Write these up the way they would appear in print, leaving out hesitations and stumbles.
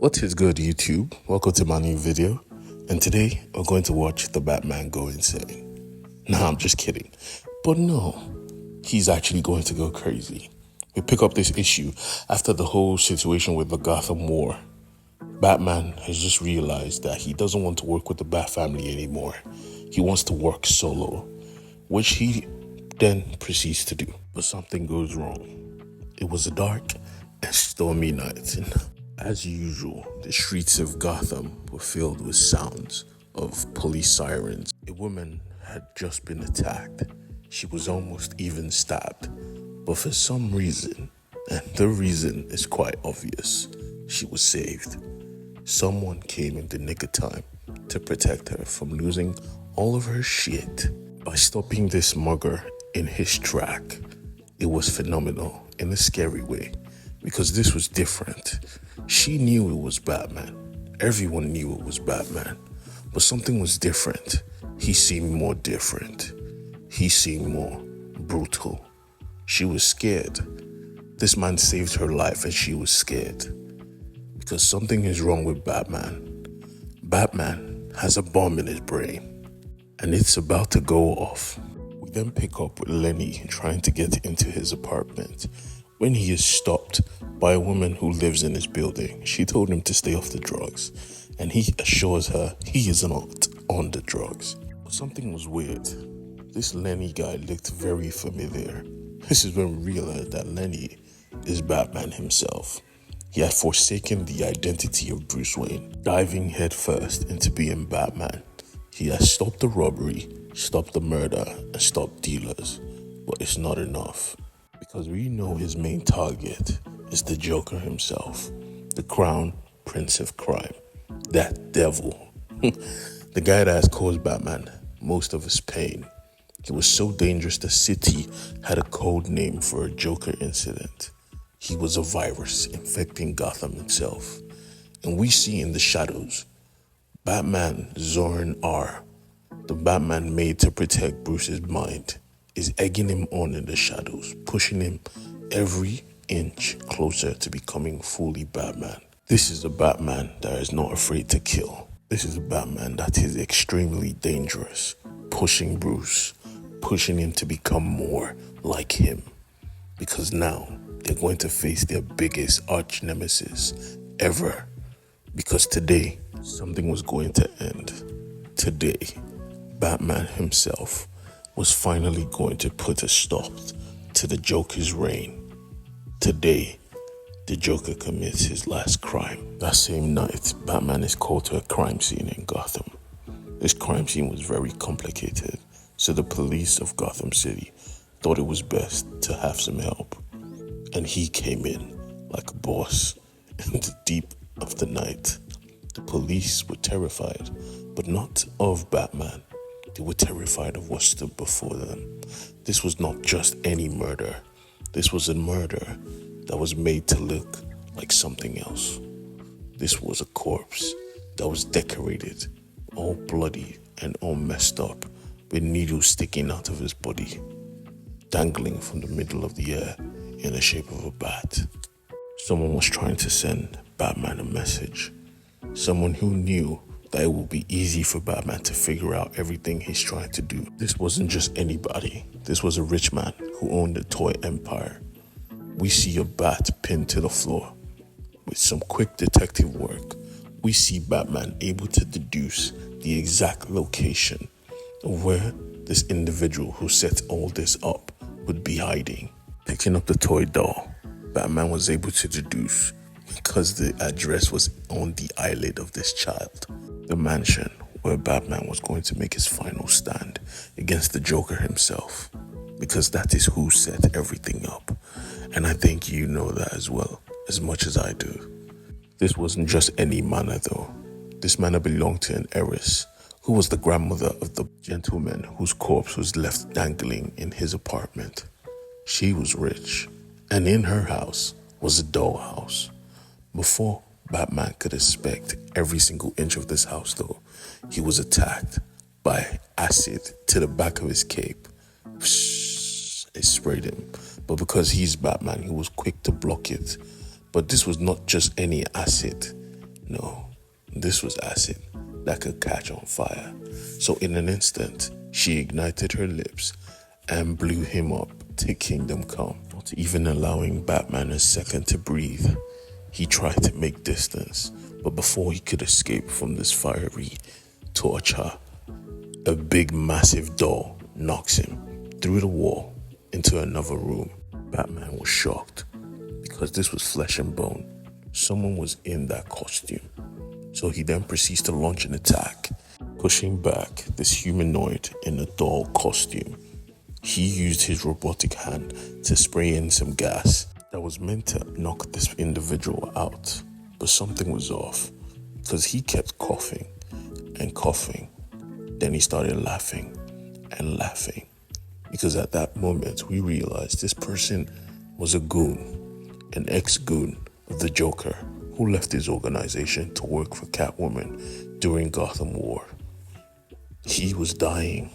What is good, YouTube? Welcome to my new video. And today, we're going to watch the Batman go insane. Nah, I'm just kidding. But no, he's actually going to go crazy. We pick up this issue after the whole situation with the Gotham War. Batman has just realized that he doesn't want to work with the Bat family anymore. He wants to work solo, which he then proceeds to do. But something goes wrong. It was a dark and stormy night. As usual, the streets of Gotham were filled with sounds of police sirens. A woman had just been attacked. She was almost even stabbed. But for some reason, and the reason is quite obvious, she was saved. Someone came in the nick of time to protect her from losing all of her shit. By stopping this mugger in his track, it was phenomenal in a scary way, because this was different. She knew it was Batman. Everyone knew it was Batman. But something was different. He seemed more different. He seemed more brutal. She was scared. This man saved her life and she was scared. Because something is wrong with Batman. Batman has a bomb in his brain. And it's about to go off. We then pick up with Lenny trying to get into his apartment, when he is stopped by a woman who lives in his building. She told him to stay off the drugs, and he assures her he is not on the drugs. But something was weird. This Lenny guy looked very familiar. This is when we realized that Lenny is Batman himself. He had forsaken the identity of Bruce Wayne, diving headfirst into being Batman. He has stopped the robbery, stopped the murder, and stopped dealers. But it's not enough. Because we know his main target is the Joker himself, the crown prince of crime, that devil, the guy that has caused Batman most of his pain. He was so dangerous the city had a code name for a Joker incident. He was a virus infecting Gotham itself. And we see in the shadows, Batman Zorin R, the Batman made to protect Bruce's mind, is egging him on in the shadows, pushing him every inch closer to becoming fully Batman. This is a Batman that is not afraid to kill. This is a Batman that is extremely dangerous, pushing Bruce, pushing him to become more like him. Because now they're going to face their biggest arch nemesis ever. Because today, something was going to end. Today, Batman himself was finally going to put a stop to the Joker's reign. Today, the Joker commits his last crime. That same night, Batman is called to a crime scene in Gotham. This crime scene was very complicated, so the police of Gotham City thought it was best to have some help. And he came in like a boss in the deep of the night. The police were terrified, but not of Batman. They were terrified of what stood before them. This was not just any murder. This was a murder that was made to look like something else. This was a corpse that was decorated, all bloody and all messed up, with needles sticking out of his body, dangling from the middle of the air in the shape of a bat. Someone was trying to send Batman a message. Someone who knew that it will be easy for Batman to figure out everything he's trying to do. This wasn't just anybody. This was a rich man who owned a toy empire. We see a bat pinned to the floor. With some quick detective work, we see Batman able to deduce the exact location of where this individual who set all this up would be hiding. Picking up the toy doll, Batman was able to deduce, because the address was on the eyelid of this child, the mansion where Batman was going to make his final stand against the Joker himself, because that is who set everything up. And I think you know that as well, as much as I do. This wasn't just any manor though. This manor belonged to an heiress who was the grandmother of the gentleman whose corpse was left dangling in his apartment. She was rich, and in her house was a dollhouse. Before Batman could inspect every single inch of this house though, he was attacked by acid to the back of his cape. It sprayed him, but because he's Batman, he was quick to block it. But this was not just any acid. No, this was acid that could catch on fire. So in an instant, she ignited her lips and blew him up to kingdom come, not even allowing Batman a second to breathe. He tried to make distance, but before he could escape from this fiery torture, a big massive door knocks him through the wall into another room. Batman was shocked because this was flesh and bone. Someone was in that costume. So he then proceeds to launch an attack, pushing back this humanoid in a doll costume. He used his robotic hand to spray in some gas that was meant to knock this individual out. But something was off because he kept coughing and coughing. Then he started laughing and laughing because at that moment we realized this person was a goon, an ex-goon of the Joker who left his organization to work for Catwoman during Gotham War. He was dying.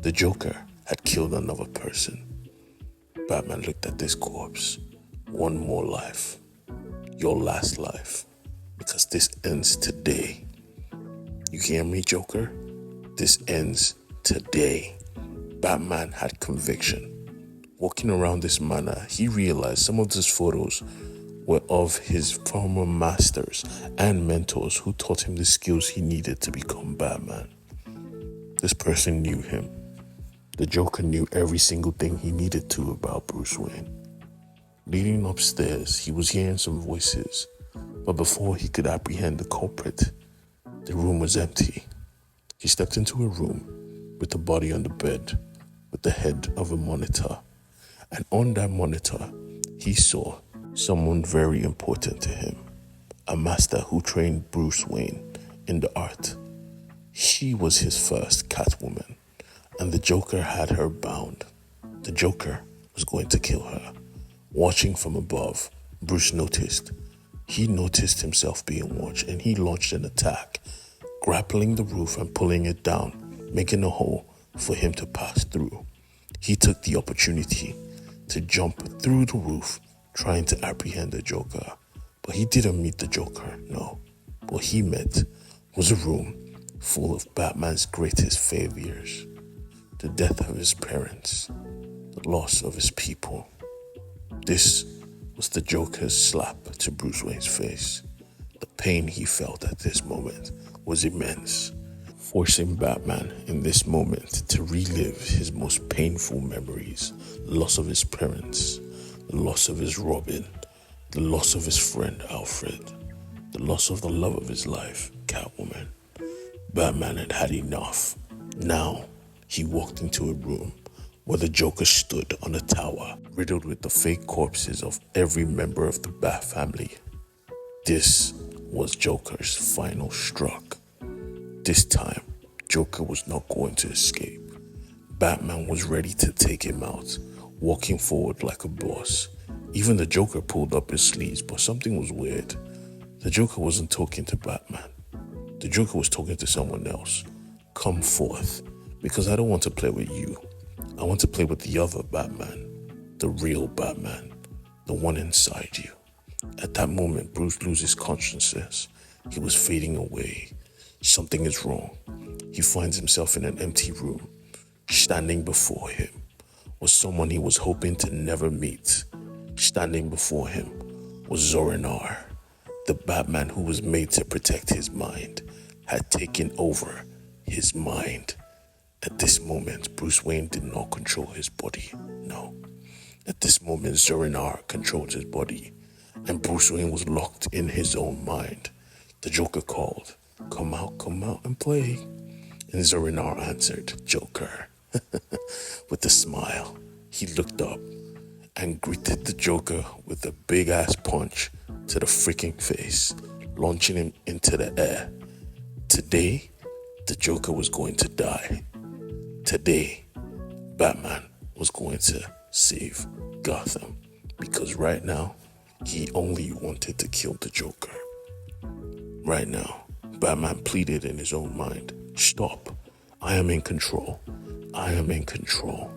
The Joker had killed another person. Batman looked at this corpse. One more life. Your last life. Because this ends today. You hear me, Joker? This ends today. Batman had conviction. Walking around this manor, he realized some of these photos were of his former masters and mentors who taught him the skills he needed to become Batman. This person knew him. The Joker knew every single thing he needed to about Bruce Wayne. Leading upstairs, he was hearing some voices, but before he could apprehend the culprit, the room was empty. He stepped into a room with the body on the bed, with the head of a monitor, and on that monitor, he saw someone very important to him, a master who trained Bruce Wayne in the art. She was his first Catwoman, and the Joker had her bound. The Joker was going to kill her. Watching from above, Bruce noticed. He noticed himself being watched, and he launched an attack, grappling the roof and pulling it down, making a hole for him to pass through. He took the opportunity to jump through the roof, trying to apprehend the Joker. But he didn't meet the Joker, no. What he met was a room full of Batman's greatest failures. The death of his parents, the loss of his people. This was the Joker's slap to Bruce Wayne's face. The pain he felt at this moment was immense, forcing Batman in this moment to relive his most painful memories. The loss of his parents, the loss of his Robin, the loss of his friend Alfred, the loss of the love of his life, Catwoman. Batman had had enough. Now, he walked into a room where the Joker stood on a tower, riddled with the fake corpses of every member of the Bat family. This was Joker's final stroke. This time, Joker was not going to escape. Batman was ready to take him out, walking forward like a boss. Even the Joker pulled up his sleeves, but something was weird. The Joker wasn't talking to Batman. The Joker was talking to someone else. Come forth, because I don't want to play with you. I want to play with the other Batman, the real Batman, the one inside you. At that moment, Bruce loses consciousness. He was fading away. Something is wrong. He finds himself in an empty room. Standing before him was someone he was hoping to never meet. Standing before him was Zorinar. The Batman who was made to protect his mind had taken over his mind. At this moment, Bruce Wayne did not control his body. No. At this moment, Zorinar controlled his body, and Bruce Wayne was locked in his own mind. The Joker called, come out and play. And Zorinar answered, Joker. With a smile, he looked up and greeted the Joker with a big-ass punch to the freaking face, launching him into the air. Today, the Joker was going to die. Today, Batman was going to save Gotham, because right now, he only wanted to kill the Joker. Right now, Batman pleaded in his own mind, stop, I am in control. I am in control.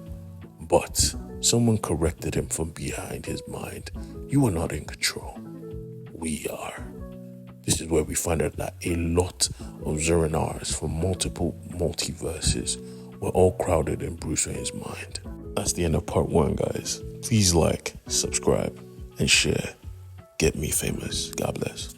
But someone corrected him from behind his mind. You are not in control. We are. This is where we find out that a lot of Zeranars from multiple multiverses were all crowded in Bruce Wayne's mind. That's the end of part 1, guys. Please like, subscribe, and share. Get me famous. God bless.